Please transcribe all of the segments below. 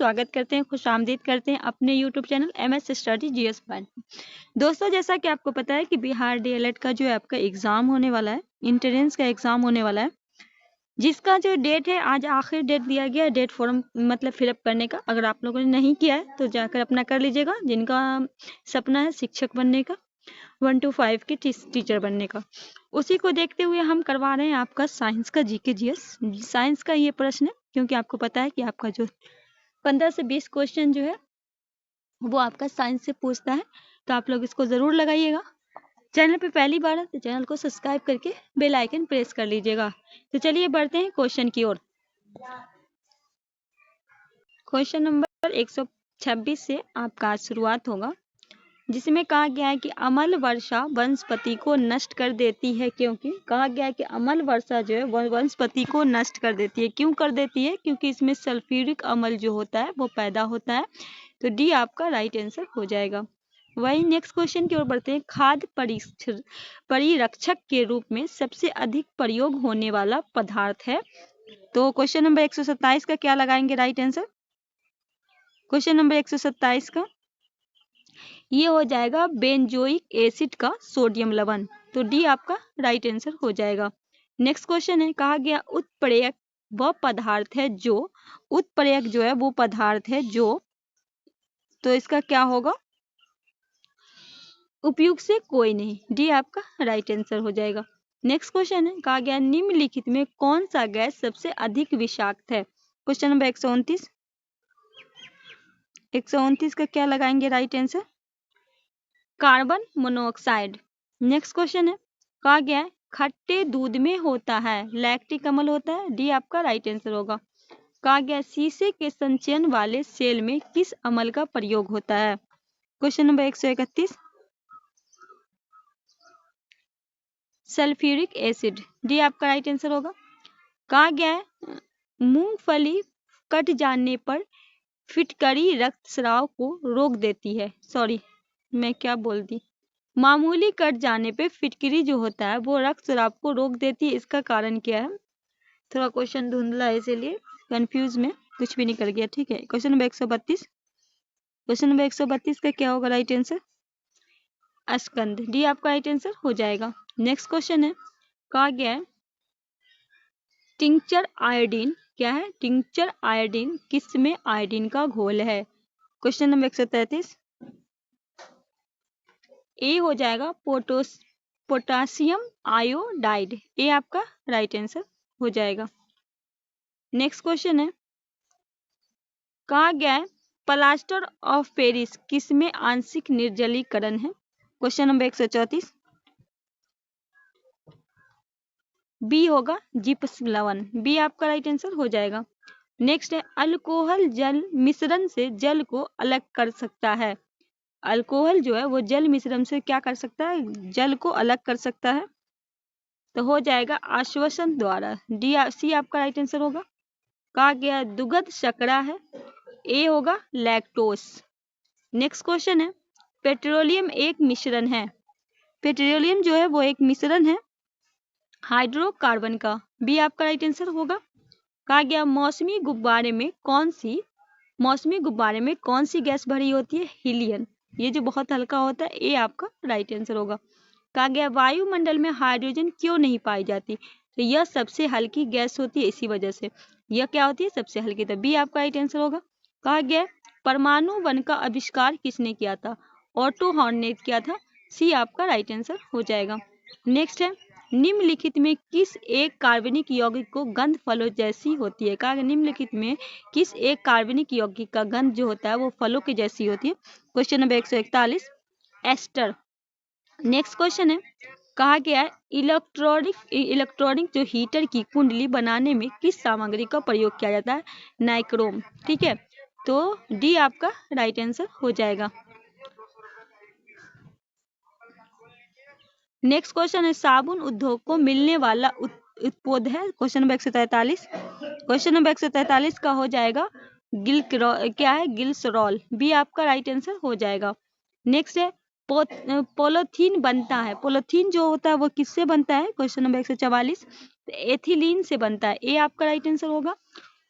स्वागत करते हैं, खुशामदीद करते हैं अपने YouTube channel MS study GS point. दोस्तों, जैसा कि आपको पता है कि बिहार DLED का जो है आपका एग्ज़ाम होने वाला है, इंट्रेंस का एग्ज़ाम होने वाला है, जिसका जो डेट है आज आखिरी डेट दिया गया है डेट फॉर्म मतलब फिलअप करने का। अगर आप लोगों ने नहीं किया है तो जाकर अपना कर लीजिएगा। जिनका सपना है शिक्षक बनने का, 1 to 5 की टीचर बनने का, उसी को देखते हुए हम करवा रहे हैं आपका साइंस का GK GS। साइंस का ये प्रश्न है क्योंकि आपको पता है कि आपका जो 15 से 20 क्वेश्चन जो है वो आपका साइंस से पूछता है, तो आप लोग इसको ज़रूर लगाइएगा। चैनल पे पहली बार है तो चैनल को सब्सक्राइब करके बेल आइकन प्रेस कर लीजिएगा। तो चलिए बढ़ते हैं क्वेश्चन की ओर। क्वेश्चन नंबर 126 से आपका शुरुआत होगा, जिसमें कहा गया है कि अम्ल वर्षा वनस्पति को नष्ट कर देती है, क्योंकि कहा गया है कि अम्ल वर्षा जो है वनस्पति को नष्ट कर देती है। क्यों कर देती है? क्योंकि इसमें सल्फ्यूरिक अम्ल जो होता है वो पैदा होता है। तो डी आपका राइट आंसर हो जाएगा। वही नेक्स्ट क्वेश्चन की ओर बढ़ते हैं। खाद्य परिरक्षक के रूप में सबसे अधिक प्रयोग होने वाला पदार्थ है। तो क्वेश्चन नंबर 127 का क्या लगाएंगे राइट आंसर? क्वेश्चन नंबर 127 का ये हो जाएगा बेंजोइक एसिड का सोडियम लवण। तो डी आपका राइट आंसर हो जाएगा। नेक्स्ट क्वेश्चन है, कहा गया उत्प्रेरक वह पदार्थ है जो, उत्प्रेरक जो है वो पदार्थ है जो, तो इसका क्या होगा? उपयुक्त से कोई नहीं। डी आपका राइट आंसर हो जाएगा। नेक्स्ट क्वेश्चन है, कहा गया निम्नलिखित में कौन सा गैस सबसे अधिक विषाक्त है? Question number 129। 129 का क्या लगाएंगे right answer? Carbon monoxide. Next question है, कहा गया है खट्टे दूध में होता है लैक्टिक अम्ल होता है। डी आपका राइट आंसर होगा। कहा गया शीशे के संचयन वाले सेल में किस अम्ल का प्रयोग होता है? Question number 131 sulphuric acid. D आपका राइट आंसर होगा। कहा गया है मूंगफली कट जाने पर फिटकरी रक्तस्राव को रोक देती है। सॉरी, मैं क्या बोल दी, मामूली कट जाने पे फिटकरी जो होता है वो रक्तस्राव को रोक देती है। इसका कारण क्या है? थोड़ा क्वेश्चन धुंधला है इसीलिए कंफ्यूज में कुछ भी निकल गया। ठीक है, क्वेश्चन नंबर 132। क्वेश्चन नंबर 132 का क्या होगा राइट आंसर? अस्कंद। डी आपका राइट आंसर हो जाएगा। नेक्स्ट क्वेश्चन है, कहा गया है टिंचर आयोडीन क्या है? टिंचर आयोडीन किस में आयोडीन का घोल है? क्वेश्चन नंबर 133 ए हो जाएगा पोटासियम आयोडाइड। ए आपका राइट आंसर हो जाएगा। नेक्स्ट क्वेश्चन है, कहा गया है प्लास्टर ऑफ पेरिस किस में आंशिक निर्जलीकरण है? क्वेश्चन नंबर 134 बी होगा जिप्सम लवण। बी आपका राइट आंसर हो जाएगा। नेक्स्ट है अल्कोहल जल मिश्रण से जल को अलग कर सकता है। अल्कोहल जो है वो जल मिश्रण से क्या कर सकता है? जल को अलग कर सकता है। तो हो जाएगा आश्वासन द्वारा। डी सी आपका राइट आंसर होगा। कहा गया दुग्ध शर्करा है। ए होगा लैक्टोस। नेक्स्ट क्वेश्चन है पेट्रोलियम एक मिश्रण है। पेट्रोलियम जो है वो एक मिश्रण है हाइड्रोकार्बन का। बी आपका राइट आंसर होगा। कहा गया मौसमी गुब्बारे में कौन सी गैस भरी होती है? हीलियम। ये जो बहुत हल्का होता है। ए आपका राइट आंसर होगा। कहा गया वायुमंडल में हाइड्रोजन क्यों नहीं पाई जाती? तो यह सबसे हल्की गैस होती है, इसी वजह से यह क्या होती है? सबसे हल्की। तो बी आपका राइट आंसर होगा। कहा गया परमाणु बम का आविष्कार किसने किया था? ऑटो हॉर्न ने किया था। सी आपका राइट आंसर हो जाएगा। नेक्स्ट है निम्नलिखित में किस एक कार्बनिक यौगिक को गंध फलों जैसी होती है? कहा निम्नलिखित में किस एक कार्बनिक यौगिक का गंध जो होता है वो फलों की जैसी होती है? क्वेश्चन नंबर 141 एस्टर। नेक्स्ट क्वेश्चन है, कहा गया है इलेक्ट्रॉनिक जो हीटर की कुंडली बनाने में किस सामग्री का प्रयोग किया जाता है? नाइक्रोम। ठीक है, तो डी आपका राइट आंसर हो जाएगा। नेक्स्ट क्वेश्चन है साबुन उद्योग को मिलने वाला उत्पाद है। Question number 143। क्वेश्चन नंबर 143 का हो जाएगा गिल्सरॉल। बी आपका राइट आंसर हो जाएगा। नेक्स्ट है पोलोथीन बनता है। पोलोथीन जो होता है वो किससे बनता है? क्वेश्चन नंबर 144 एथिलीन से बनता है। ए आपका राइट आंसर होगा।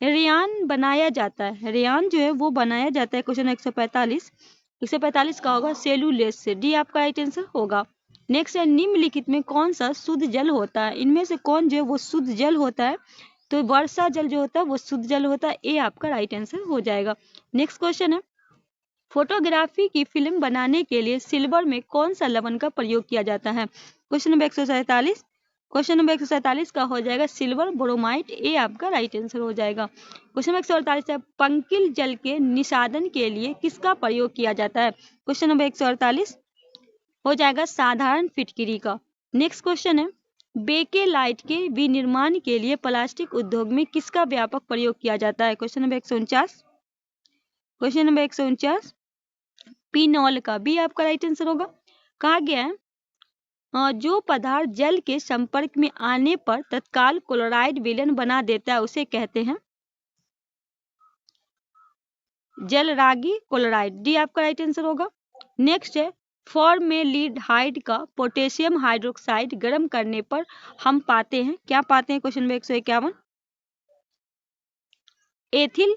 रेयान बनाया जाता है, रेयान जो है वो बनाया जाता है। क्वेश्चन 145 का होगा सेलुलोज से। डी आपका राइट आंसर होगा। नेक्स्ट है निम्नलिखित में कौन सा शुद्ध जल होता है, इनमें से कौन जो है वो शुद्ध जल होता है, तो वर्षा जल जो होता है वो शुद्ध जल होता है। ए आपका राइट आंसर हो जाएगा। नेक्स्ट क्वेश्चन है फोटोग्राफी की फिल्म बनाने के लिए सिल्वर में कौन सा लवण का प्रयोग किया जाता है। क्वेश्चन नंबर 147 का हो जाएगा सिल्वर ब्रोमाइड। ए आपका राइट आंसर हो जाएगा। क्वेश्चन नंबर 148 है पंकिल जल के निषादन के लिए किसका प्रयोग किया जाता है। क्वेश्चन नंबर 148 हो जाएगा साधारण फिटकिरी का। नेक्स्ट क्वेश्चन है बेकेलाइट के विनिर्माण के लिए प्लास्टिक उद्योग में किसका व्यापक प्रयोग किया जाता है। क्वेश्चन नंबर 149 पिनॉल का। बी आपका राइट आंसर होगा। कहा गया है जो पदार्थ जल के संपर्क में आने पर तत्काल क्लोराइड विलयन बना देता है उसे कहते हैं जलरागी क्लोराइड। डी आपका राइट आंसर होगा। नेक्स्ट है फॉर्मेल्डिहाइड का पोटेशियम हाइड्रोक्साइड गर्म करने पर हम पाते हैं, क्या पाते हैं। Question number 151 ethyl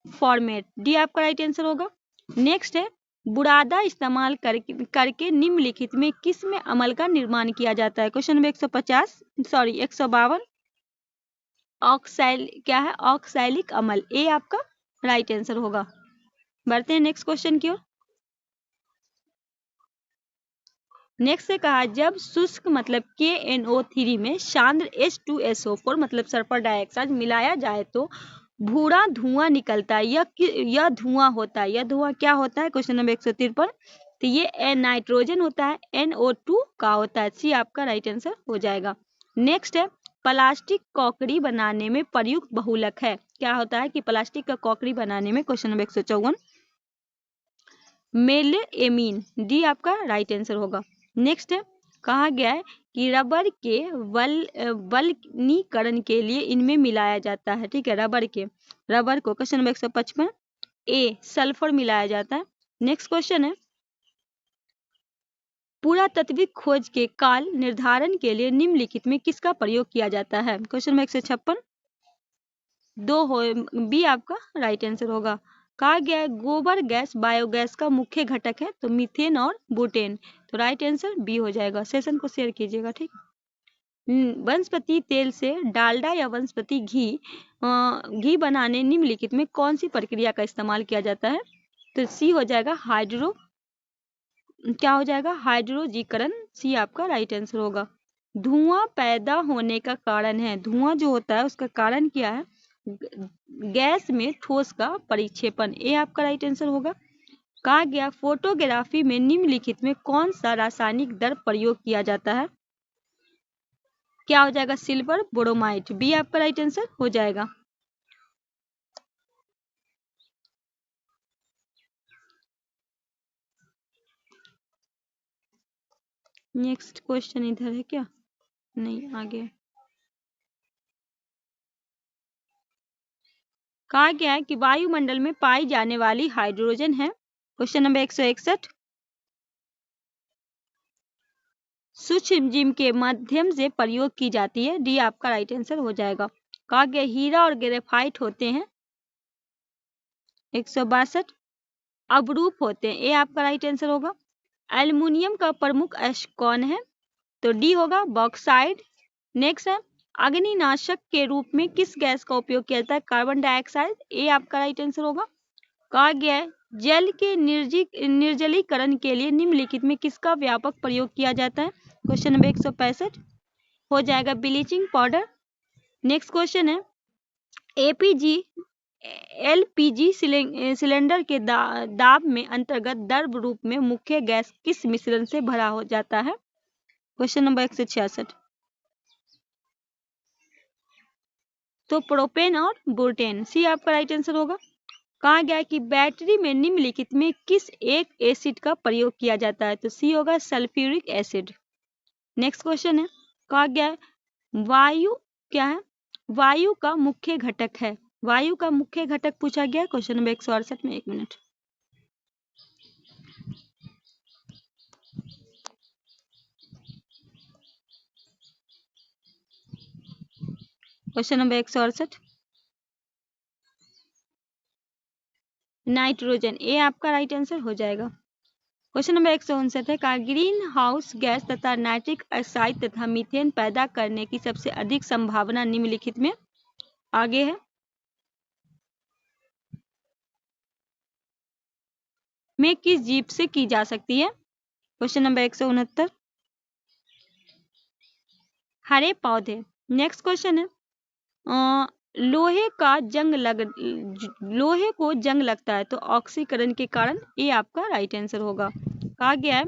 format. D आपका राइट आंसर होगा। नेक्स्ट है बुरादा इस्तेमाल करके निम्नलिखित में किस में अमल का निर्माण किया जाता है। क्वेश्चन नंबर 152 ऑक्सैलिक अमल। ए आपका राइट आंसर होगा। बढ़ते हैं नेक्स्ट क्वेश्चन की ओर। नेक्स्ट से कहा जब शुष्क मतलब KNO3 में सांद्र H2SO4 मतलब सल्फर डाइऑक्साइड मिलाया जाए तो भूरा धुआं निकलता है। यह धुआं होता है, यह धुआं क्या होता है। क्वेश्चन नंबर 153 तो ये नाइट्रोजन होता है, NO2 का होता है। सी आपका राइट आंसर हो जाएगा। नेक्स्ट है प्लास्टिक कॉकरी बनाने में प्रयुक्त बहुलक है, क्या होता है कि प्लास्टिक का कॉकरी बनाने में। Question number 154 मेलेएमीन। डी आपका राइट आंसर होगा। नेक्स्ट है कहा गया है कि रबर के वल्कनीकरण के लिए इनमें मिलाया जाता है, ठीक है। रबर को क्वेश्चन नंबर 155 ए सल्फर मिलाया जाता है। नेक्स्ट क्वेश्चन है पुरातात्विक खोज के काल निर्धारण के लिए निम्नलिखित में किसका प्रयोग किया जाता है। क्वेश्चन नंबर 156 बी आपका राइट आंसर होगा। कहा गया है गोबर गैस बायोगैस का मुख्य घटक है, तो मीथेन और बुटेन, तो राइट आंसर बी हो जाएगा। सेशन को शेयर कीजिएगा, ठीक। वनस्पति तेल से डालडा या वनस्पति घी बनाने निम्नलिखित में कौन सी प्रक्रिया का इस्तेमाल किया जाता है, तो सी हो जाएगा हाइड्रोजीकरण। सी आपका राइट आंसर होगा। धुआं पैदा होने का कारण है, धुआं जो होता है उसका कारण क्या है, गैस में ठोस का परिक्षेपण। ए आपका राइट आंसर होगा। कहा गया फोटोग्राफी में निम्नलिखित में कौन सा रासायनिक द्रव्य प्रयोग किया जाता है, क्या हो जाएगा सिल्वर ब्रोमाइड। बी आपका राइट आंसर हो जाएगा। नेक्स्ट क्वेश्चन इधर है क्या, नहीं आगे। कहा गया है कि वायुमंडल में पाई जाने वाली हाइड्रोजन है। क्वेश्चन नंबर 161 सूक्ष्म जीव के माध्यम से प्रयोग की जाती है। डी आपका राइट आंसर हो जाएगा। कहा गया हीरा और ग्रेफाइट होते हैं 162 अवरूप होते हैं। ए आपका राइट आंसर होगा। एल्युमिनियम का प्रमुख अयस्क कौन है, तो डी होगा बॉक्साइड। नेक्स्ट है अग्निनाशक के रूप में किस गैस का उपयोग किया जाता है, कार्बन डाइऑक्साइड। ए आपका राइट आंसर होगा। कहा गया है जल के निर्जलीकरण के लिए निम्नलिखित में किसका व्यापक प्रयोग किया जाता है। क्वेश्चन नंबर 165 हो जाएगा ब्लीचिंग पाउडर। नेक्स्ट क्वेश्चन है एलपीजी सिलेंडर के दाब में अंतर्गत द्रव रूप में मुख्य गैस किस मिश्रण से भरा हो जाता है। क्वेश्चन नंबर 166 तो प्रोपेन और बुटेन। सी आपका राइट आंसर होगा। कहा गया कि बैटरी में निम्नलिखित में किस एक एसिड का प्रयोग किया जाता है, तो सी होगा सल्फ्यूरिक एसिड। नेक्स्ट क्वेश्चन है कहा गया वायु क्या है, वायु का मुख्य घटक है, वायु का मुख्य घटक पूछा गया क्वेश्चन नंबर 168 में। 1 मिनट। क्वेश्चन नंबर 168 नाइट्रोजन, ए आपका राइट आंसर हो जाएगा। क्वेश्चन नंबर 159 है, का ग्रीन हाउस गैस तथा नाइट्रिक ऑक्साइड तथा मीथेन पैदा करने की सबसे अधिक संभावना निम्नलिखित में आगे है में किस जीव से की जा सकती है? क्वेश्चन नंबर 169, हरे पौधे। नेक्स्ट क्वेश्चन है, लोहे को जंग लगता है तो ऑक्सीकरण के कारण, ये आपका राइट आंसर होगा। कहा गया है,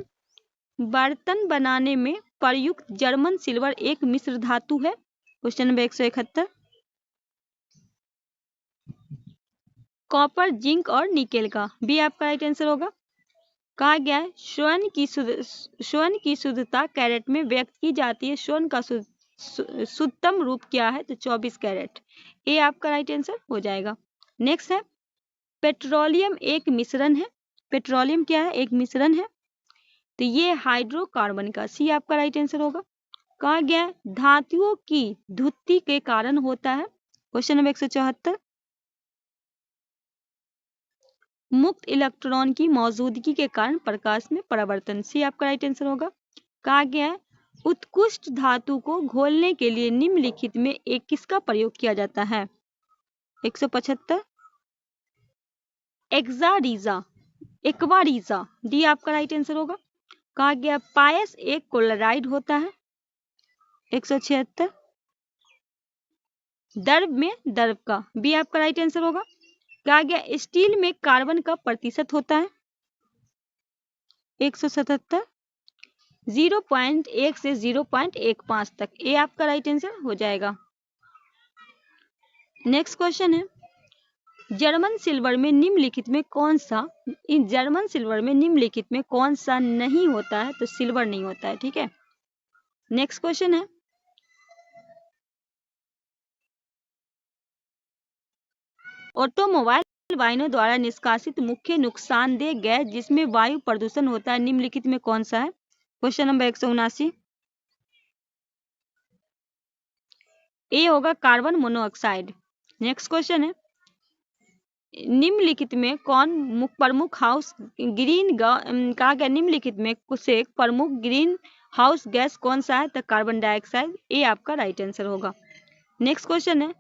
बर्तन बनाने में प्रयुक्त जर्मन सिल्वर एक मिश्र धातु है। क्वेश्चन नंबर 171, कॉपर, जिंक और निकेल का, बी आपका राइट आंसर होगा। कहा गया है, स्वर्ण की शुद्धता कैरेट में व्यक्त की जाती है, स्वर्ण का शुद्धतम रूप क्या है? तो 24 कैरेट, ये आपका राइट आंसर हो जाएगा। नेक्स्ट है, पेट्रोलियम एक मिश्रण है। पेट्रोलियम क्या है? एक मिश्रण है, तो ये हाइड्रोकार्बन का, सी आपका राइट आंसर होगा। कहा गया है, धातुओं की धुत्ती के कारण होता है। क्वेश्चन नंबर 174, मुक्त इलेक्ट्रॉन की मौजूदगी के कारण प्रकाश में परिवर्तन, सी आपका राइट आंसर होगा। कहा गया है, उत्कृष्ट धातु को घोलने के लिए निम्नलिखित में एक किसका प्रयोग किया जाता है? 175, एक्वारीजा, डी आपका राइट आंसर होगा। कहा गया, पायस एक क्लोराइड होता है। 176, द्रव में द्रव का, बी आपका राइट आंसर होगा। कहा गया, स्टील में कार्बन का प्रतिशत होता है। 177, 0.1 से 0.15 तक, ये आपका राइट आंसर हो जाएगा। नेक्स्ट क्वेश्चन है, जर्मन सिल्वर में निम्नलिखित में कौन सा नहीं होता है? तो सिल्वर नहीं होता है, ठीक है। नेक्स्ट क्वेश्चन है, ऑटोमोबाइल वाहनों द्वारा निष्कासित मुख्य नुकसानदेह गैस जिसमें वायु प्रदूषण होता है, निम्नलिखित में कौन सा है? क्वेश्चन नंबर 179, ए होगा कार्बन मोनोऑक्साइड। नेक्स्ट क्वेश्चन है, निम्नलिखित में कौन प्रमुख हाउस ग्रीन कहा गया, निम्नलिखित में से प्रमुख ग्रीन हाउस गैस कौन सा है? तो कार्बन डाइऑक्साइड, ये आपका राइट आंसर होगा। नेक्स्ट क्वेश्चन है,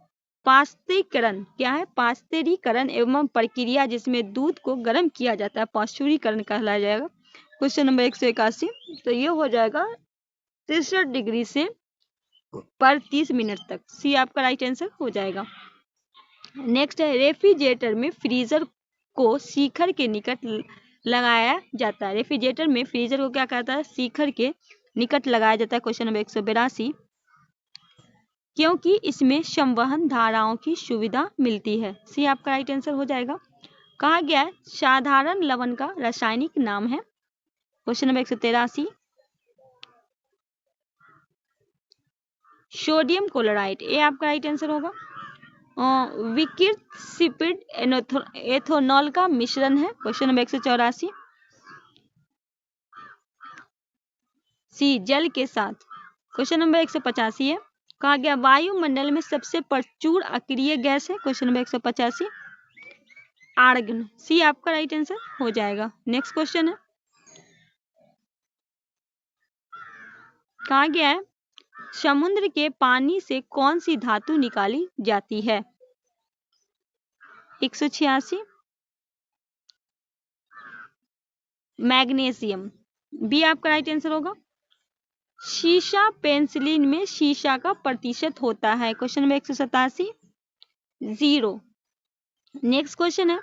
पास्तीकरण क्या है? पास्तेरीकरण एवं प्रक्रिया जिसमें दूध को गर्म किया जाता है, पास्चुरीकरण कहलाया जाएगा। क्वेश्चन नंबर 181, तो ये हो जाएगा 63 डिग्री से पर 30 मिनट तक, सी आपका राइट आंसर हो जाएगा। नेक्स्ट है, रेफ्रिजरेटर में फ्रीजर को शिखर के निकट लगाया जाता है। रेफ्रिजरेटर में फ्रीजर को क्या कहता है? शिखर के निकट लगाया जाता है। क्वेश्चन नंबर 182, क्योंकि इसमें संवहन धाराओं की सुविधा मिलती है, सी आपका राइट आंसर हो जाएगा। कहा गया है, साधारण लवण का रासायनिक नाम है। क्वेश्चन नंबर 183, सोडियम क्लोराइड, ये आपका राइट आंसर होगा। विकिर्त सिपिड एथोनॉल का मिश्रण है। क्वेश्चन नंबर 184, सी जल के साथ। क्वेश्चन नंबर 185 है, कहा गया, वायुमंडल में सबसे प्रचुर अक्रिय गैस है। क्वेश्चन नंबर 185, आर्गन, सी आपका राइट आंसर हो जाएगा। नेक्स्ट क्वेश्चन है, कहा गया है, समुद्र के पानी से कौन सी धातु निकाली जाती है? 186, मैग्नीशियम, बी आपका राइट आंसर होगा। शीशा पेंसिलिन में शीशा का प्रतिशत होता है। Question number 187, 0। नेक्स्ट क्वेश्चन है,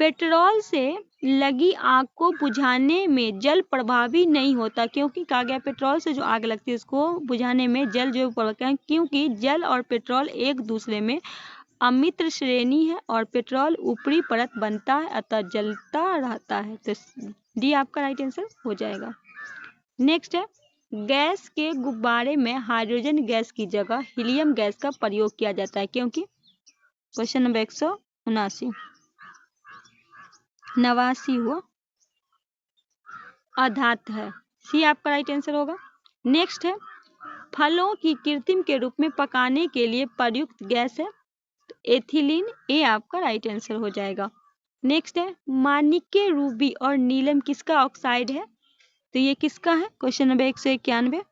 पेट्रोल से लगी आग को बुझाने में जल प्रभावी नहीं होता, क्योंकि कहा गया, पेट्रोल से जो आग लगती है उसको बुझाने में जल जो प्रभावी, क्योंकि जल और पेट्रोल एक दूसरे में अमित्र श्रेणी है और पेट्रोल ऊपरी परत बनता है, अतः जलता रहता है। तो डी आपका राइट आंसर हो जाएगा। नेक्स्ट है, गैस के गुब्बारे में हाइड्रोजन गैस की जगह हीलियम गैस का प्रयोग किया जाता है, क्योंकि क्वेश्चन नंबर 179 89 हुआ अधात है, सी आपका राइट आंसर होगा। नेक्स्ट है, फलों की कृत्रिम के रूप में पकाने के लिए प्रयुक्त गैस है, तो एथिलीन, ये आपका राइट आंसर हो जाएगा। नेक्स्ट है माणिक्य, रूबी और नीलम किसका ऑक्साइड है? तो ये किसका है? क्वेश्चन नंबर 191,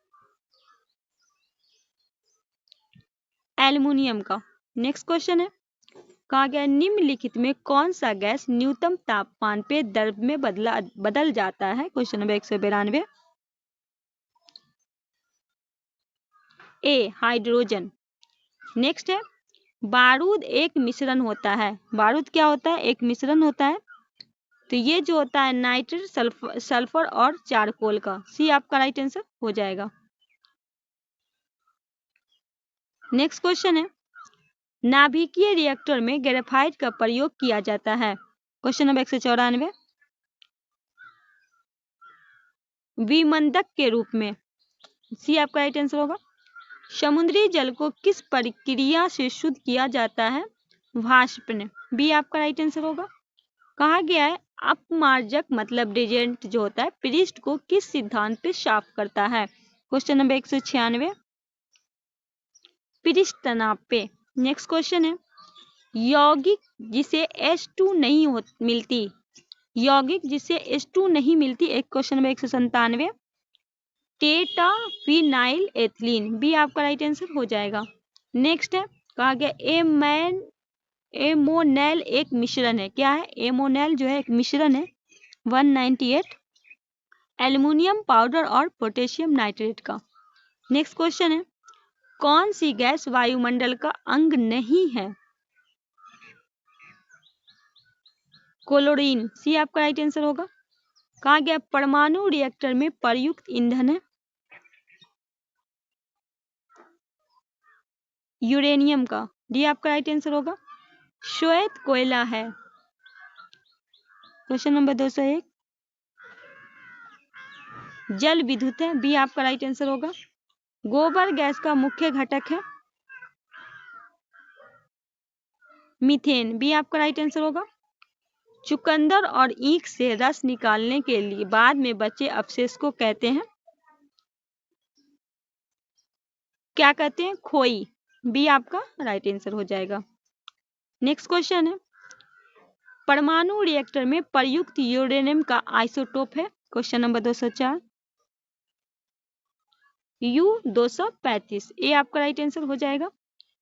एल्युमिनियम का। नेक्स्ट क्वेश्चन है कहा गया निम्नलिखित में कौन सा गैस न्यूनतम तापमान पे द्रव में बदल जाता है? क्वेश्चन नंबर 192, ए हाइड्रोजन। नेक्स्ट है बारूद एक मिश्रण होता है। बारूद क्या होता है? एक मिश्रण होता है। तो ये जो होता है नाइट्रेट, सल्फर और चारकोल का। सी आपका राइट आंसर हो जाएगा। नेक्स्ट क्वेश्चन है नाभिकीय रिएक्टर में ग्रेफाइट का प्रयोग किया जाता है। क्वेश्चन नंबर 194, विमंदक के रूप में। सी आपका राइट आंसर होगा। समुद्री जल को किस प्रक्रिया से शुद्ध किया जाता है? वाष्पन। बी आपका राइट आंसर होगा। कहा गया है अपमार्जक मतलब डिटर्जेंट जो होता है पृष्ठ को किस सिद्धांत पे साफ करता है? क्वेश्चन नंबर 196, पृष्ठ तनाव पे। नेक्स्ट क्वेश्चन है यौगिक जिसे H2 नहीं मिलती, यौगिक जिसे H2 नहीं मिलती। एक question number 197, tetra phenyl ethylene. B आपका राइट आंसर हो जाएगा। नेक्स्ट है कहा गया एमोनेल एक मिश्रण है। क्या है? एमोनेल जो है एक मिश्रण है। 198, एल्युमिनियम पाउडर और पोटेशियम नाइट्रेट का। नेक्स्ट क्वेश्चन है कौन सी गैस वायुमंडल का अंग नहीं है? क्लोरीन। सी आपका राइट आंसर होगा। कहा गया परमाणु रिएक्टर में प्रयुक्त ईंधन है यूरेनियम का। डी आपका राइट आंसर होगा। श्वेत कोयला है। क्वेश्चन नंबर 201, जल विद्युत है। बी आपका राइट आंसर होगा। गोबर गैस का मुख्य घटक है मीथेन। बी आपका राइट आंसर होगा। चुकंदर और ईख से रस निकालने के लिए बाद में बचे अवशेष को कहते हैं? क्या कहते हैं? खोई। बी आपका राइट आंसर हो जाएगा। नेक्स्ट क्वेश्चन है परमाणु रिएक्टर में प्रयुक्त यूरेनियम का आइसोटोप है। Question number 204, U-235। ए आपका राइट आंसर हो जाएगा।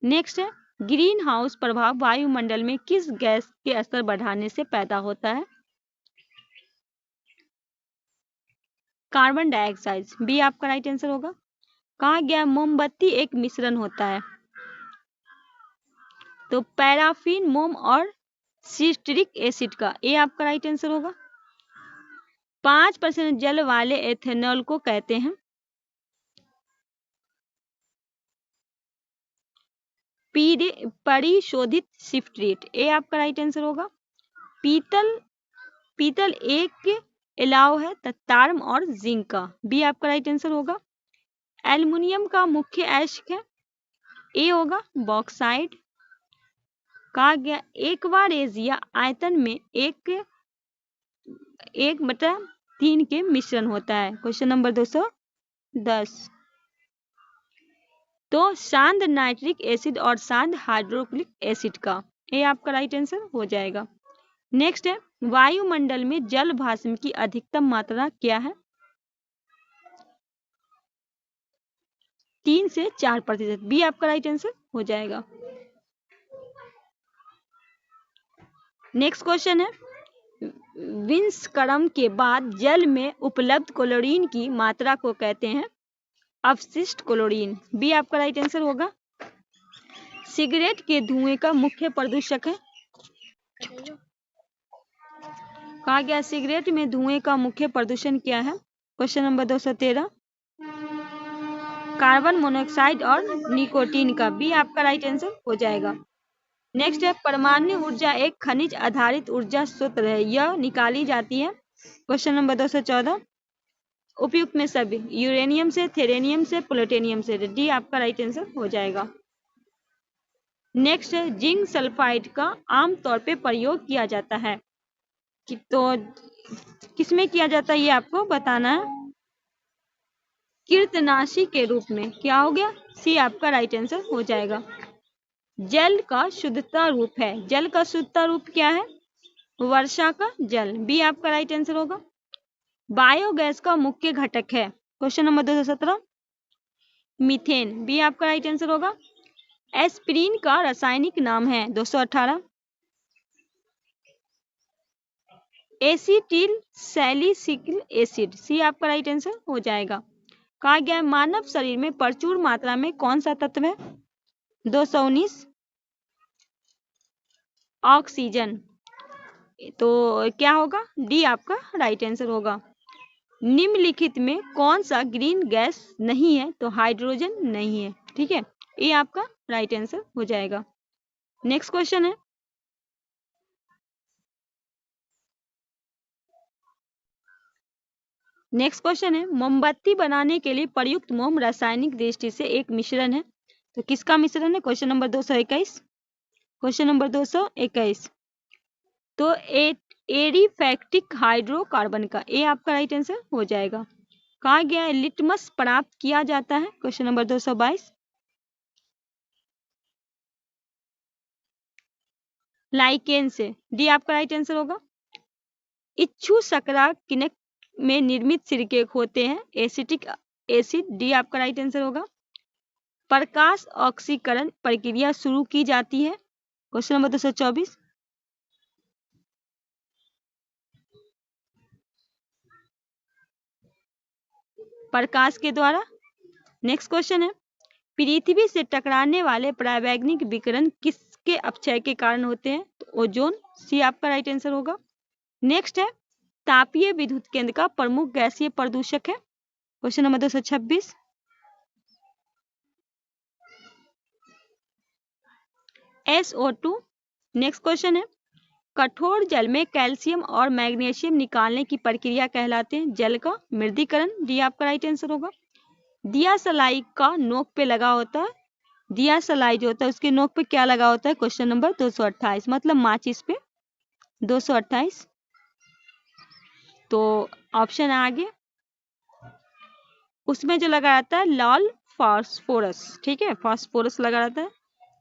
नेक्स्ट है ग्रीन हाउस प्रभाव वायुमंडल में किस गैस के स्तर बढ़ाने से पैदा होता है? Carbon dioxide. बी आपका राइट आंसर होगा। कहा गया मोमबत्ती एक मिश्रण होता है। तो पैराफिन, मोम और सिट्रिक एसिड का। ए आपका राइट आंसर होगा। 5% जल वाले एथेनॉल को कहते हैं? परिशोधित सिट्रेट। ए आपका राइट आंसर होगा। पीतल एक के अलाव है तार्म और जिंक का। बी आपका राइट आंसर होगा। एल्युमिनियम का मुख्य अयस्क है? ए होगा बॉक्साइड। कहा गया एक्वारेजिया आयतन में 1/3 के मिश्रण होता है। क्वेश्चन नंबर 210, तो शांत नाइट्रिक एसिड और शांत हाइड्रोक्लोरिक एसिड का। ए आपका राइट आंसर हो जाएगा। नेक्स्ट है वायुमंडल में जल भाष्म की अधिकतम मात्रा क्या है? 3 से 4%। बी आपका राइट आंसर हो जाएगा। नेक्स्ट क्वेश्चन है विंसकर्म के बाद जल में उपलब्ध क्लोरीन की मात्रा को कहते हैं? अवशिष्ट क्लोरीन। बी आपका राइट आंसर होगा। सिगरेट के धुएं का मुख्य प्रदूषक है? कहा गया सिगरेट में धुएं का मुख्य प्रदूषण क्या है? क्वेश्चन नंबर 213, कार्बन मोनोऑक्साइड और निकोटीन का। बी आपका राइट आंसर हो जाएगा। नेक्स्ट है परमाणु ऊर्जा एक खनिज आधारित ऊर्जा स्रोत है, यह निकाली जाती है? क्वेश्चन नंबर 214, उपयुक्त में सभी यूरेनियम से, थेरेनियम से, प्लूटोनियम से। डी आपका राइट आंसर हो जाएगा। नेक्स्ट है जिंक सल्फाइड का आमतौर पे प्रयोग किया जाता है तो किसमें किया जाता है ये आपको बताना है? कीटनाशी के रूप में। क्या हो गया? सी आपका राइट आंसर हो जाएगा। जल का शुद्धता रूप है। जल का शुद्धता रूप क्या है? वर्षा का जल, बी आपका राइट आंसर होगा। बायोगैस का मुख्य घटक है, क्वेश्चन नंबर 217, मीथेन, बी आपका राइट आंसर होगा। एस्पिरिन का रासायनिक नाम है 218, एसिटिल सैलिसिलिक एसिड, सी आपका राइट आंसर हो जाएगा। कहा गया है मानव शरीर में प्रचुर मात्रा में कौन सा तत्व है, 219, ऑक्सीजन, तो क्या होगा, डी आपका राइट आंसर होगा। निम्नलिखित में कौन सा ग्रीन गैस नहीं है, तो हाइड्रोजन नहीं है, ठीक है, ये आपका राइट आंसर हो जाएगा। नेक्स्ट क्वेश्चन है, मोमबत्ती बनाने के लिए प्रयुक्त मोम रासायनिक दृष्टि से एक मिश्रण है, तो किसका मिश्रण है, क्वेश्चन नंबर 221, क्वेश्चन नंबर 221, तो एरिफैक्टिक हाइड्रोकार्बन का, ए आपका राइट आंसर हो जाएगा। कहा गया है लिटमस प्राप्त किया जाता है, क्वेश्चन नंबर 222, लाइकेन से, डी आपका राइट आंसर होगा। इच्छु शकरा किनक में निर्मित सिरके होते हैं एसिटिक एसिड, डी आपका राइट आंसर होगा। प्रकाश ऑक्सीकरण प्रक्रिया शुरू की जाती है, क्वेश्चन नंबर 224, प्रकाश के द्वारा। नेक्स्ट क्वेश्चन है, पृथ्वी से टकराने वाले परावैंगिक विकिरण किसके अपक्षय के कारण होते हैं, तो ओजोन, सी आपका राइट आंसर होगा। नेक्स्ट है, तापीय विद्युत केंद्र का प्रमुख गैसीय प्रदूषक है, question number 226, SO2। Next question है, कठोर जल में कैल्शियम और मैग्नीशियम निकालने की प्रक्रिया कहलाते हैं जल का मृदीकरण, डी आपका राइट आंसर होगा। दिया सलाई का नोक पे लगा होता है, दिया सलाई जो होता है उसके नोक पे क्या लगा होता है, क्वेश्चन नंबर 228, मतलब माचिस पे 228, तो ऑप्शन आगे उसमें जो लगा रहता है लाल फास्फोरस, ठीक है, फास्फोरस लगा रहता है।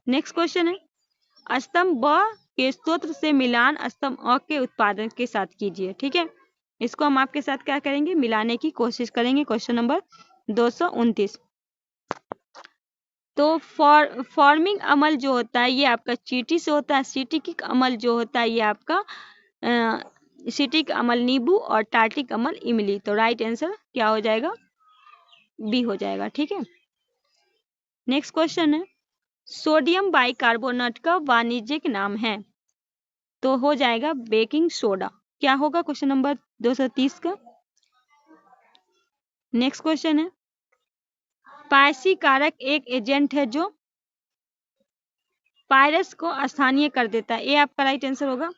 नेक्स्ट क्वेश्चन है, स्तंभ ब के स्रोत से मिलान स्तंभ अ के उत्पादन के साथ कीजिए, ठीक है, इसको हम आपके साथ क्या करेंगे, मिलाने की कोशिश करेंगे, क्वेश्चन नंबर 229। तो फॉर्मिंग अमल जो होता है ये आपका चीटी से होता है, सिटिक अमल जो होता है ये आपका सिटिक अमल नींबू और टार्टिक अमल इमली, तो राइट आंसर क्या हो जाएगा, बी हो जाएगा, ठीक है। नेक्स्ट क्वेश्चन है, सोडियम बाइकार्बोनेट का वाणिज्यिक नाम है, तो हो जाएगा बेकिंग सोडा, क्या होगा, क्वेश्चन नंबर 230 का। नेक्स्ट क्वेश्चन है, पायसी कारक एक एजेंट है जो पायरस को स्थानीय कर देता है, ये आपका राइट आंसर होगा।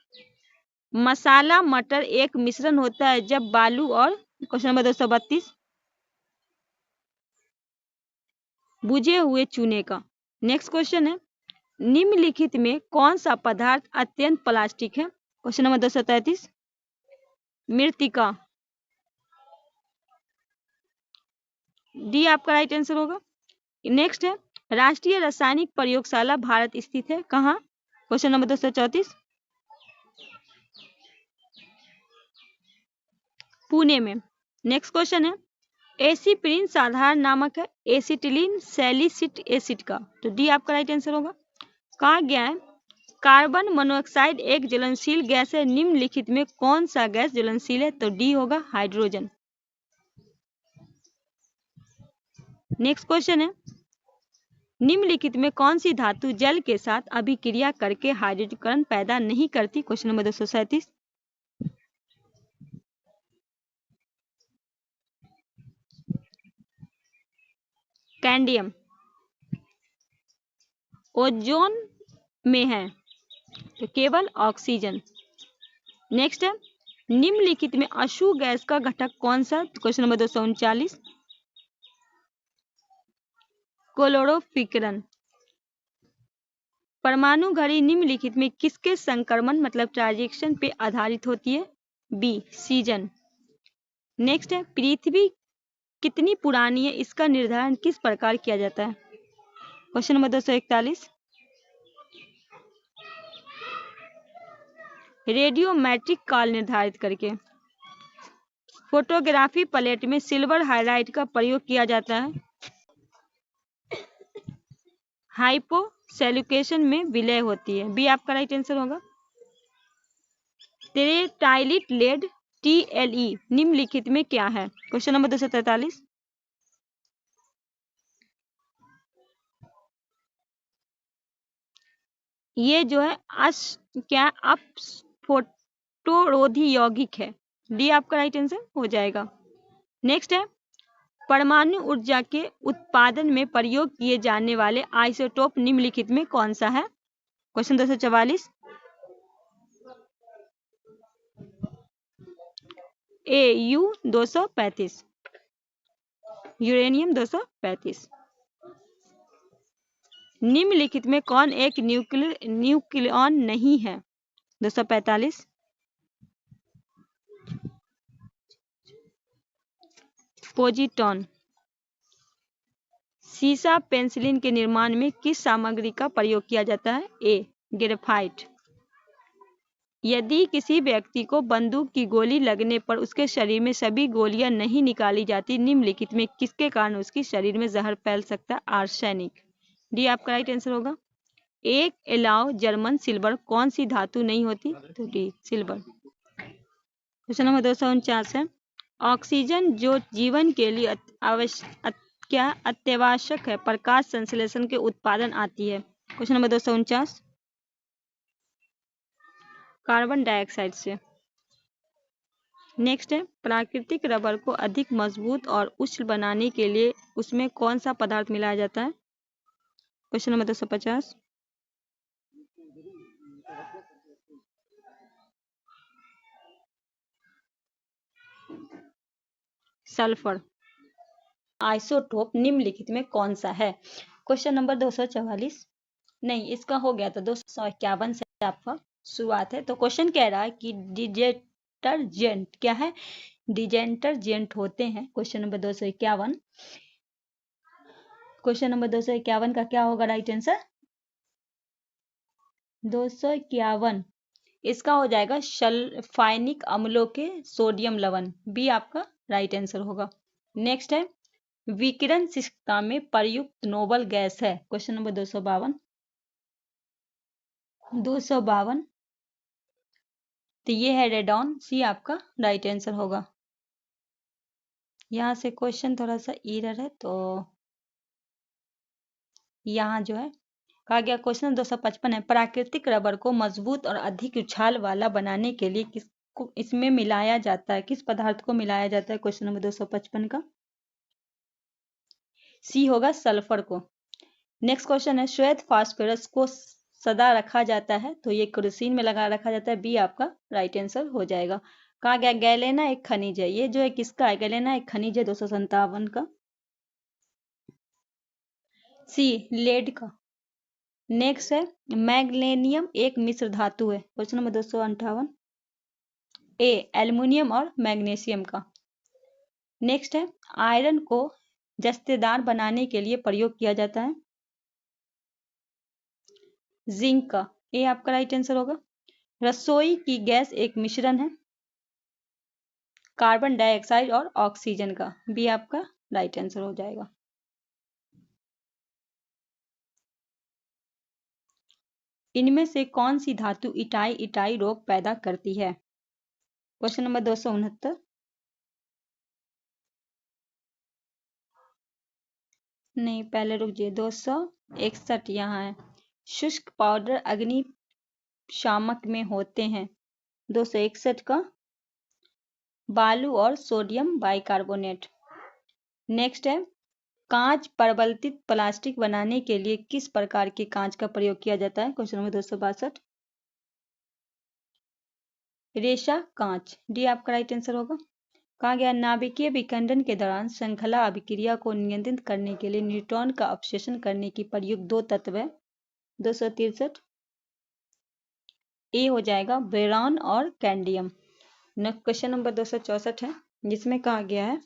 मसाला मटर एक मिश्रण होता है जब बालू और, क्वेश्चन नंबर 232, बुझे हुए चूने का। नेक्स्ट क्वेश्चन है, निम्नलिखित में कौन सा पदार्थ अत्यंत प्लास्टिक है, क्वेश्चन नंबर 233, मृतिका, डी आपका राइट आंसर होगा। नेक्स्ट है, राष्ट्रीय रासायनिक प्रयोगशाला भारत स्थित है कहाँ, क्वेश्चन नंबर 234, पुणे में। नेक्स्ट क्वेश्चन है, एसिप्रिन साधारण नामक है एसिटिलीन सैलिसिलिक एसिड का, तो डी आपका राइट आंसर होगा। कहा गया है कार्बन मोनोऑक्साइड एक ज्वलनशील गैस है, निम्नलिखित में कौन सा गैस ज्वलनशील है, तो डी होगा हाइड्रोजन। नेक्स्ट क्वेश्चन है, निम्नलिखित में कौन सी धातु जल के साथ अभिक्रिया करके हाइड्रोजन पैदा नहीं करती, क्वेश्चन नंबर 237, कैंडियम। ओजोन में है तो केवल ऑक्सीजन। नेक्स्ट है, निम्नलिखित में अशुभ गैस का घटक कौन सा, क्वेश्चन नंबर 239, क्लोरोफिक्रन। परमाणु घड़ी निम्नलिखित में किसके संक्रमण मतलब ट्रांजिशन पे आधारित होती है, बी सीजन। नेक्स्ट है, पृथ्वी कितनी पुरानी है इसका निर्धारण किस प्रकार किया जाता है, क्वेश्चन नंबर 241, रेडियोमेट्रिक काल निर्धारित करके। फोटोग्राफी प्लेट में सिल्वर हाइलाइट का प्रयोग किया जाता है। हाइपोसैचुरेशन में विलय होती है। बी आपका राइट आंसर होगा। टेरेटाइलिट लेड TLE निम्नलिखित में क्या है? Question number 243। ये जो है क्या फोटोरोधी यौगिक है। डी आपका राइट आंसर हो जाएगा। नेक्स्ट है, परमाणु ऊर्जा के उत्पादन में प्रयोग किए जाने वाले आइसोटोप निम्नलिखित में कौन सा है? क्वेश्चन 244। AU-235, uranium 235। निम्नलिखित में कौन एक न्यूक्लियॉन नहीं है? 245। पोजीट्रॉन। सीसा पेंसिलिन के निर्माण में किस सामग्री का प्रयोग किया जाता है? ए ग्रेफाइट। यदि किसी व्यक्ति को बंदूक की गोली लगने पर उसके शरीर में सभी गोलियां नहीं निकाली जाती, निम्नलिखित में किसके कारण उसके शरीर में जहर फैल सकता है? आर्सेनिक। डी आपका राइट आंसर होगा। एक एलाव जर्मन सिल्वर कौन सी धातु नहीं होती? तो डी सिल्वर। क्वेश्चन नंबर 249 है, ऑक्सीजन जो जीवन के लिए अत्यावश्यक है, प्रकाश संश्लेषण के उत्पादन आती है। क्वेश्चन नंबर 249, कार्बन डाइऑक्साइड से। नेक्स्ट है, प्राकृतिक रबर को अधिक मजबूत और उच्च बनाने के लिए उसमें कौन सा पदार्थ मिलाया जाता है? Question number 250, sulphur. आइसोटोप निम्नलिखित में कौन सा है? क्वेश्चन नंबर 244, नहीं इसका हो गया, तो 251 से आपका शुरुआत है। तो क्वेश्चन कह रहा है कि डिटर्जेंट क्या है? डिटर्जेंट होते हैं। Question number 251। क्वेश्चन नंबर 251 का क्या होगा राइट आंसर? 251 इसका हो जाएगा सल्फाइनिक अम्लों के सोडियम लवण। बी आपका राइट आंसर होगा। नेक्स्ट है, विकिरण शिक्षकता में प्रयुक्त नोबल गैस है। Question number 252। 252 तो ये है रेडॉन। सी आपका राइट आंसर होगा। यहाँ से क्वेश्चन थोड़ा सा एरर है, तो यहाँ जो है कहा गया, क्वेश्चन 255 है, प्राकृतिक रबर को मजबूत और अधिक उछाल वाला बनाने के लिए किसको इसमें मिलाया जाता है? किस पदार्थ को मिलाया जाता है? क्वेश्चन नंबर 255 का सी होगा, सल्फर को। नेक्स्ट क्वेश्चन है, श्वेत फास्फोरस को सदा रखा जाता है, तो ये केरोसिन में लगा रखा जाता है। बी आपका राइट आंसर हो जाएगा। कहा गया, गैलेना एक खनिज है। ये जो है किसका है? गैलेना एक खनिज है 257 का। सी लेड का। नेक्स्ट है, मैग्नीशियम एक मिश्र धातु है। Question number 258। ए एल्युमिनियम और मैग्नीशियम का। नेक्स्ट है, आयरन को जस्तेदार बनाने के लिए प्रयोग किया जाता है। जिंक का। ए आपका राइट आंसर होगा। रसोई की गैस एक मिश्रण है, कार्बन डाइऑक्साइड और ऑक्सीजन का। बी आपका राइट आंसर हो जाएगा। इनमें से कौन सी धातु इटाई रोग पैदा करती है? Question number 269। नहीं पहले रुक जाइए, 261 यहाँ है। शुष्क पाउडर अग्निशामक में होते हैं। 261 का बालू और सोडियम बाइकार्बोनेट। नेक्स्ट है, कांच परवलतित प्लास्टिक बनाने के लिए किस प्रकार के कांच का प्रयोग किया जाता है? Question number 262। रेशा कांच। डी आपका राइट आंसर होगा। कहा गया, नाभिकीय विखंडन के दौरान श्रृंखला अभिक्रिया को नियंत्रित करने के लिए न्यूट्रॉन का अवशोषण करने की प्रयुक्त दो तत्व है। 263। ए हो जाएगा बोरॉन और कैडमियम। क्वेश्चन नंबर 264 है, जिसमें कहा गया है,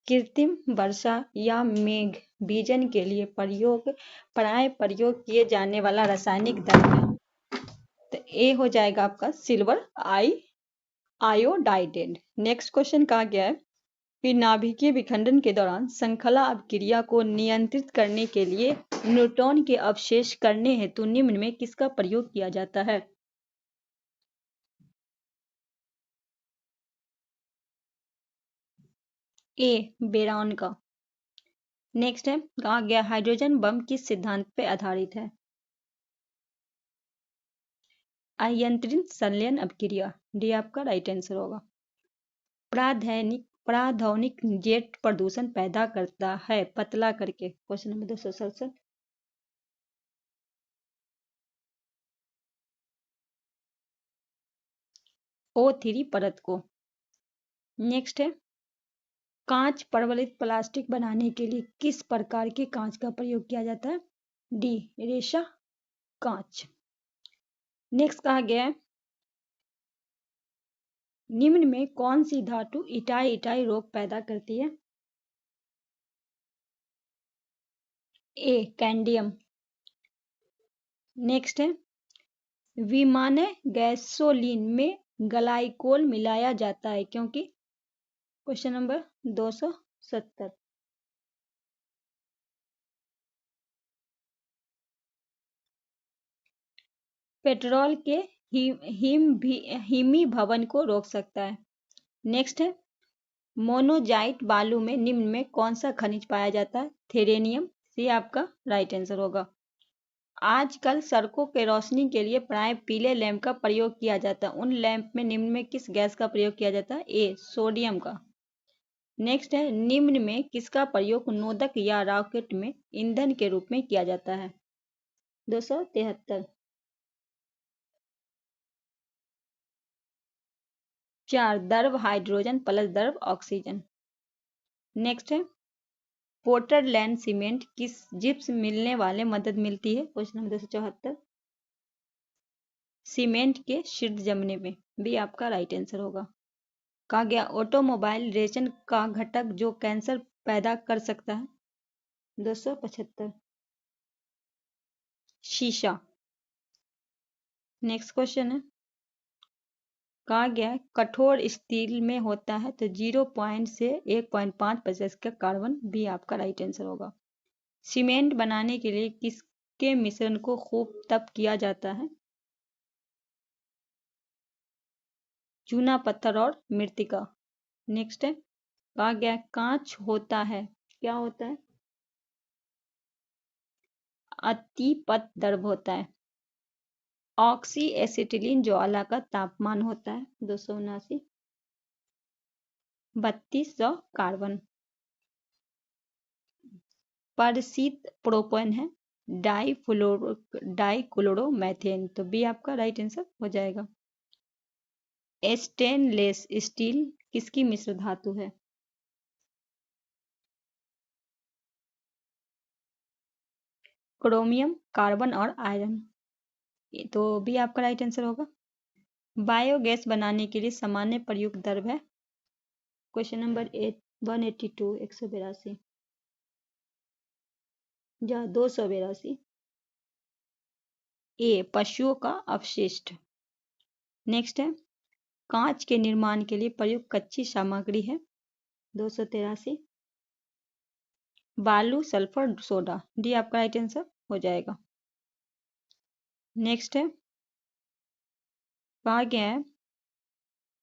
कृत्रिम वर्षा या मेघ बीजन के लिए प्रयोग किए जाने वाला रासायनिक द्रव्य। तो ए हो जाएगा आपका सिल्वर आयोडाइड। नेक्स्ट क्वेश्चन कहा गया है कि नाभिकीय विखंडन के दौरान श्रृंखला अपक्रिया को नियंत्रित करने के लिए न्यूट्रॉन के अवशेष करने हेतु निम्न में किसका प्रयोग किया जाता है? ए बेरॉन का। नेक्स्ट है कहा गया हाइड्रोजन बम किस सिद्धांत पर आधारित है? अयंत्रित संलयन अपक्रिया। डी आपका राइट आंसर होगा। प्राधौनिक जेट प्रदूषण पैदा करता है पतला करके। Question number 267। O3 परत को। नेक्स्ट है कांच प्रबलित प्लास्टिक बनाने के लिए किस प्रकार के कांच का प्रयोग किया जाता है? डी रेशा कांच। नेक्स्ट कहा गया है निम्न में कौन सी धातु इटाई इटाई रोग पैदा करती है? ए कैंडियम। नेक्स्ट है विमानय गैसोलीन में ग्लाइकोल मिलाया जाता है क्योंकि। Question number 270। पेट्रोल के हिमी भवन को रोक सकता है। नेक्स्ट है मोनोजाइट बालू में निम्न में कौन सा खनिज पाया जाता है? थेरेनियम। सी आपका राइट आंसर होगा। आजकल सड़कों के रोशनी के लिए प्राय पीले लैंप का प्रयोग किया जाता है। उन लैंप में निम्न में किस गैस का प्रयोग किया जाता है? ए सोडियम का। नेक्स्ट है निम्न में किसका प्रयोग नोदक या रॉकेट में ईंधन के रूप में किया जाता है? 273। 4 द्रव हाइड्रोजन प्लस द्रव ऑक्सीजन। नेक्स्ट है पोर्टलैंड सीमेंट किस जिप्स मिलने वाले मदद मिलती है? Question number 274। सीमेंट के शीर्ष जमने में। भी आपका राइट आंसर होगा। कहा गया ऑटोमोबाइल रेचन का घटक जो कैंसर पैदा कर सकता है? 275। शीशा। नेक्स्ट क्वेश्चन है कहा गया कठोर स्टील में होता है तो 0 से 1.5% का कार्बन। भी आपका राइट आंसर होगा। सीमेंट बनाने के लिए किसके मिश्रण को खूब तप किया जाता है? चूना पत्थर और मृतिका। नेक्स्ट है कहा गया कांच होता है क्या होता है? अतिपतद्रव होता है। ऑक्सी एसिटिलीन ज्वाला का तापमान होता है 279। 3200 कार्बन। परशीत प्रोपेन है डाइक्लोरोमेथेन। तो बी आपका राइट आंसर हो जाएगा। स्टेनलेस स्टील किसकी मिश्र धातु है? क्रोमियम कार्बन और आयरन। तो भी आपका राइट आंसर होगा। बायोगैस बनाने के लिए सामान्य प्रयुक्त द्रव है? क्वेश्चन नंबर 182 182 या 282। ए पशुओं का अपशिष्ट। नेक्स्ट है कांच के निर्माण के लिए प्रयुक्त कच्ची सामग्री है? 283। बालू सल्फर सोडा। डी आपका राइट आंसर हो जाएगा। नेक्स्ट है कहा गया है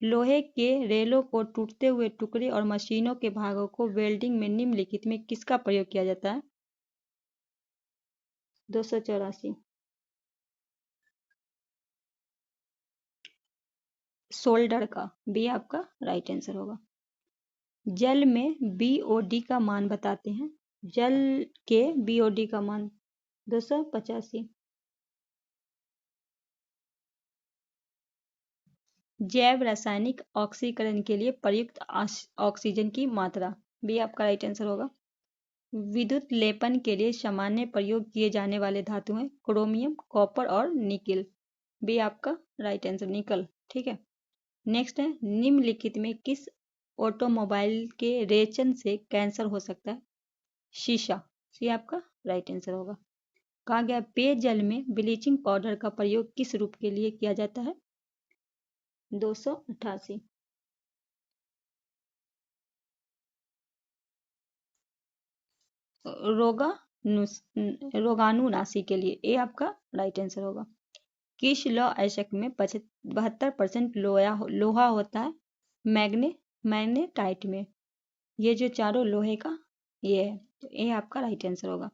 लोहे के रेलों को टूटते हुए टुकड़े और मशीनों के भागों को वेल्डिंग में निम्नलिखित में किसका प्रयोग किया जाता है? 284। सोल्डर का। बी आपका राइट आंसर होगा। जल में बीओडी का मान बताते हैं। जल के बीओडी का मान 285। जैव रासायनिक ऑक्सीकरण के लिए प्रयुक्त ऑक्सीजन की मात्रा। भी आपका राइट आंसर होगा। विद्युत लेपन के लिए सामान्य प्रयोग किए जाने वाले धातु हैं क्रोमियम कॉपर और निकल। भी आपका राइट आंसर निकल। ठीक है। नेक्स्ट है निम्नलिखित में किस ऑटोमोबाइल के रेचन से कैंसर हो सकता है? शीशा। सी आपका राइट आंसर होगा। कहा गया पेयजल में ब्लीचिंग पाउडर का प्रयोग किस रूप के लिए किया जाता है? 288। रोगाणुनाशी के लिए, ये आपका राइट आंसर होगा। किस लौह अयस्क में 72% लोहा होता है? मैग्नेटाइट में। ये जो चारों लोहे का ये है, तो ये आपका राइट आंसर होगा।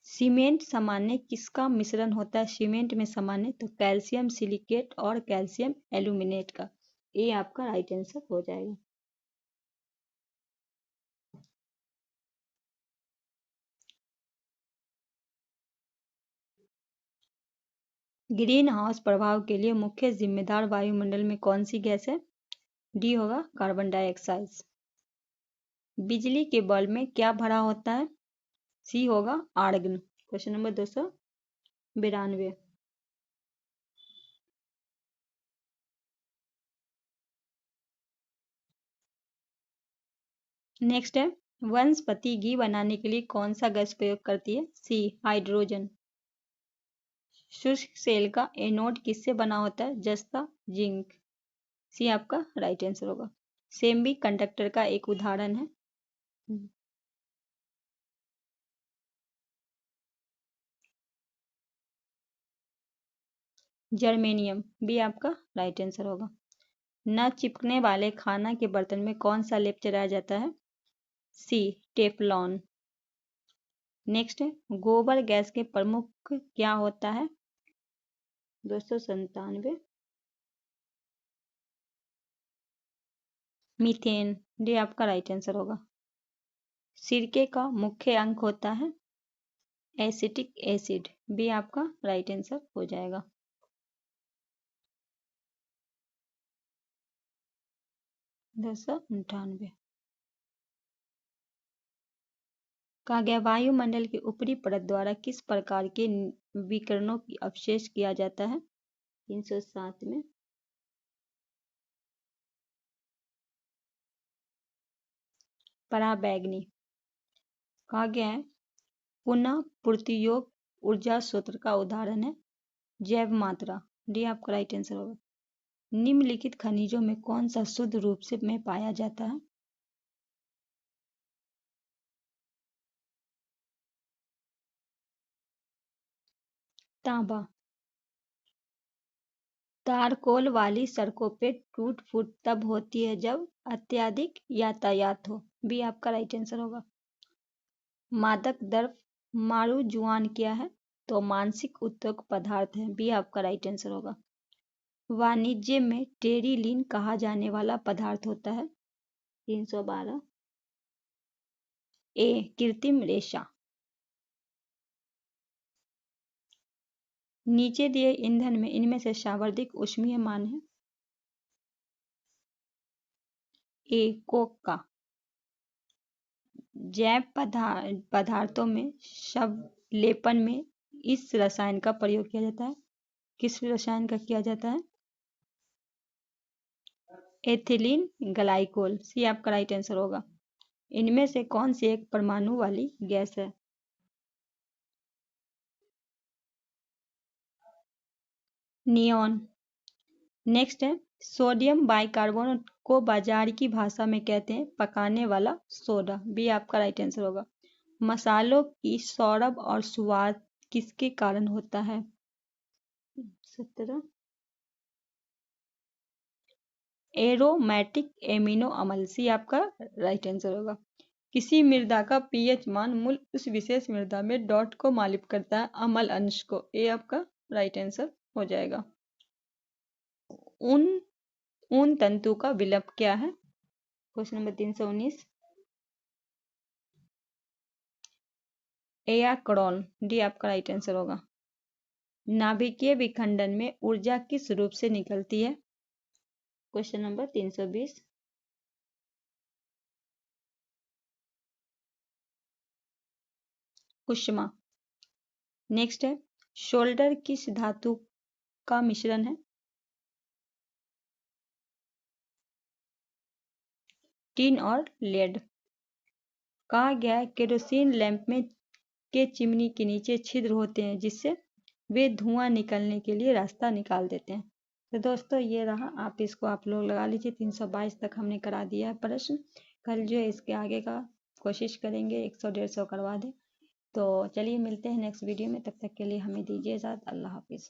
सीमेंट सामान्य किसका मिश्रण होता है? सीमेंट में सामान्य तो कैल्शियम सिलिकेट और कैल्शियम एल्यूमिनेट का, ये आपका राइट आंसर हो जाएगा। ग्रीन हाउस प्रभाव के लिए मुख्य जिम्मेदार वायुमंडल में कौन सी गैस है? डी होगा कार्बन डाइऑक्साइड। बिजली के बल्ब में क्या भरा होता है? सी होगा आर्गन। Question number 292। नेक्स्ट है, वनस्पति घी बनाने के लिए कौन सा गैस प्रयोग करती है? C hydrogen. शुष्क सेल का एनोड किससे बना होता है? जस्ता जिंक। सी आपका राइट आंसर होगा। सेमी कंडक्टर का एक उदाहरण है। जर्मेनियम, बी आपका राइट आंसर होगा। न चिपकने वाले खाना के बर्तन में कौन सा लेप चढ़ाया जाता है? सी टेफलॉन। नेक्स्ट है, गोबर गैस के प्रमुख क्या होता है? 297। मीथेन, डी आपका राइट आंसर होगा। सिरके का मुख्य अंग होता है? एसिटिक एसिड, बी आपका राइट आंसर हो जाएगा। 298। कहा गया वायुमंडल के ऊपरी परत द्वारा किस प्रकार के विकिरणों की अवशेष किया जाता है? 307 में पराबैंगनी। कहा गया है पुनः पूर्तियोग ऊर्जा स्रोत का उदाहरण है जैव मात्रा, डी आपका राइट आंसर होगा। निम्नलिखित खनिजों में कौन सा शुद्ध रूप से में पाया जाता है? तांबा। तारकोल वाली सड़कों पे टूट फूट तब होती है जब अत्यधिक यातायात हो, बी आपका राइट आंसर होगा। मादक द्रव्य मारूजुआन क्या है? तो मानसिक उत्तेजक पदार्थ है, बी आपका राइट आंसर होगा। वाणिज्य में टेरिलीन कहा जाने वाला पदार्थ होता है? 312। ए कृत्रिम रेशा। नीचे दिए ईंधन में इनमें से सर्वाधिक ऊष्मीयमान है? ए कोक का। जैव पदार्थों में लेपन में इस रसायन का प्रयोग किया जाता है? किस रसायन का किया जाता है? एथिलीन ग्लाइकोल, सी आपका राइट आंसर होगा। इनमें से कौन सी एक परमाणु वाली गैस है? नियॉन। नेक्स्ट है, सोडियम बाइकार्बोनेट को बाजार की भाषा में कहते हैं पकाने वाला सोडा, बी आपका राइट आंसर होगा। मसालों की सौरभ और स्वाद किसके कारण होता है? 17। एरोमेटिक एमिनो अम्ल, सी आपका राइट आंसर होगा। किसी मृदा का पीएच मान मूल्य उस विशेष मृदा में डॉट को मालिक करता है अम्ल अंश को, ये आपका राइट आंसर हो जाएगा। ऊन तंतु का विलप क्या है? Question number 319। एयाक्रोन, डी आपका राइट आंसर होगा। नाभिकीय विखंडन में ऊर्जा किस रूप से निकलती है? Question number 320। उष्मा। नेक्स्ट है, शोल्डर किस धातु का मिश्रण है? टिन और लेड। कहा गया है केरोसिन लैंप में के चिमनी के नीचे छिद्र होते हैं, जिससे वे धुआं निकलने के लिए रास्ता निकाल देते हैं। तो दोस्तों ये रहा, आप लोग लगा लीजिए। 322 तक हमने करा दिया है प्रश्न। कल जो है इसके आगे का कोशिश करेंगे 100-150 करवा दें। तो चलिए मिलते हैं नेक्स्ट वीडियो में, तब तक के लिए हमें दीजिए इजाज़त। अल्लाह हाफिज़।